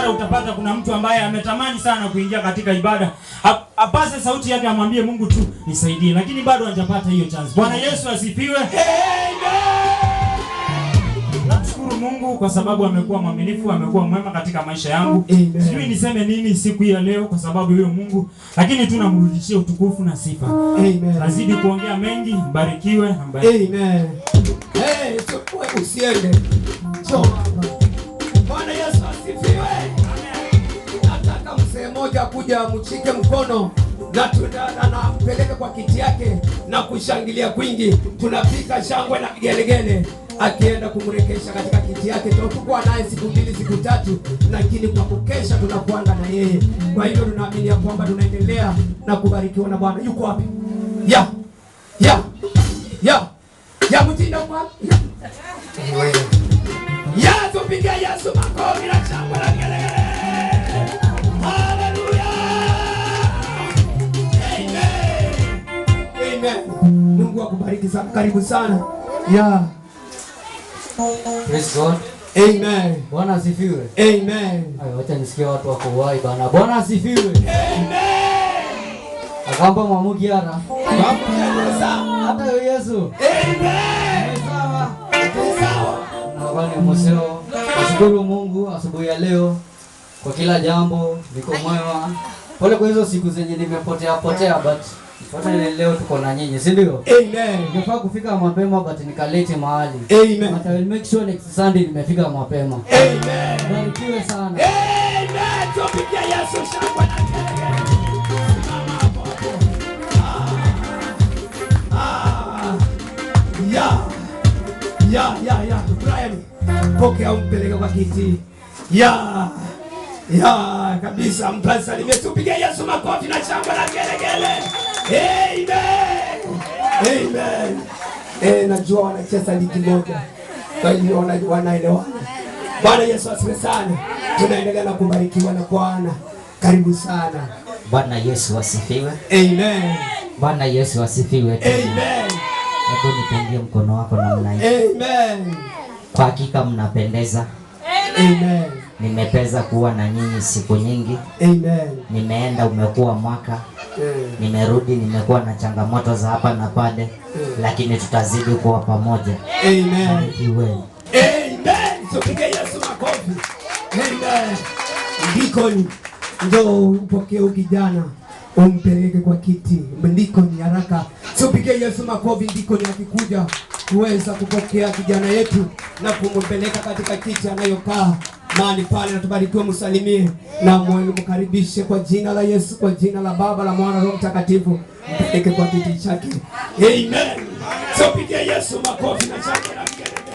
ibada utapata kuna mtu ambaye ametamani sana kuingia katika ibada. Apase sauti yake amwambie Mungu tu nisaidie, lakini bado hajapata hiyo chance. Bwana Yesu asifiwe. Namshukuru Mungu kwa sababu amekuwa mwaminifu, amekuwa mwema katika maisha yangu. Sijui niseme nini siku ya leo kwa sababu huyo Mungu, lakini tunamrudishia utukufu na sifa. Nazidi kuongea mengi, mbarikiwe na mbarikiwe. Amen. Usiende. Bwana Yesu asifiwe. Nataka mzee mmoja kuja mchike mkono na mpeleke kwa kiti yake na kushangilia kwingi. Tunapika shangwe na vigelegele akienda kumrekesha katika kiti yake. Tutakuwa naye siku 2 siku 3, lakini kwa kukesha tunakuanga na yeye. Kwa hiyo tunaamini ya kwamba tunaendelea na kubarikiwa na Bwana. Yuko wapi? Ya mtindo kwa tupige Yesu makofi na shangwe na vigelegele. Haleluya. Amen. Mungu akubariki sana. Karibu sana. Praise God. Amen. Bwana asifiwe. Amen. Acha nisikie watu wako wai bana. Bwana asifiwe. Amen. Akamba mwamuki ara. Hata Yesu. Amen. Sawa. Na wale moseo. Nashukuru Mungu asubuhi ya leo kwa kila jambo, niko mwema. Pole kwa hizo siku zenye nimepotea but leo tuko na nyinyi, si ndio? Amen. Ningefaa kufika mapema but nikalete mahali. Amen. But I will make sure next Sunday nimefika mapema. Amen. Barikiwe sana. Amen. Tupigie Yesu shangwe na vigelegele. Ya. Brian. Pokea umpeleke kwa kiti. Ya kabisa, msalimie. Tupige Yesu makofi na shangwe na vigelegele. Amen. Najua wanacheza ligi moja. Kwa hiyo wanaelewana. Bwana Yesu asifiwe sana. Tunaendelea na kubarikiwa na Bwana. Karibu sana. Bwana Yesu asifiwe. Amen. Bwana Yesu asifiwe. Amen. Hebu nipungie mkono wako namna hii. Amen. Kwa hakika mnapendeza. Amen. Nimepeza kuwa na nyinyi siku nyingi. Amen. Nimeenda umekuwa mwaka. Nimerudi nimekuwa na changamoto za hapa na pale. Lakini tutazidi kuwa pamoja. Amen. Amen. Tupige Yesu makofi. Amen. Ndikoni njoo upokee kijana umpeleke kwa kiti. Ndikoni haraka. Tupige Yesu makofi. Ndikoni akikuja kuweza kupokea kijana yetu na kumpeleka katika kiti anayokaa mahali pale, na tubarikiwe. Msalimie na mkaribishe kwa jina la Yesu, kwa jina la Baba, la Mwana, Roho Mtakatifu. Mpeleke kwa kiti chake. Amen. Tupige Yesu makofi na shangwe na vigelegele.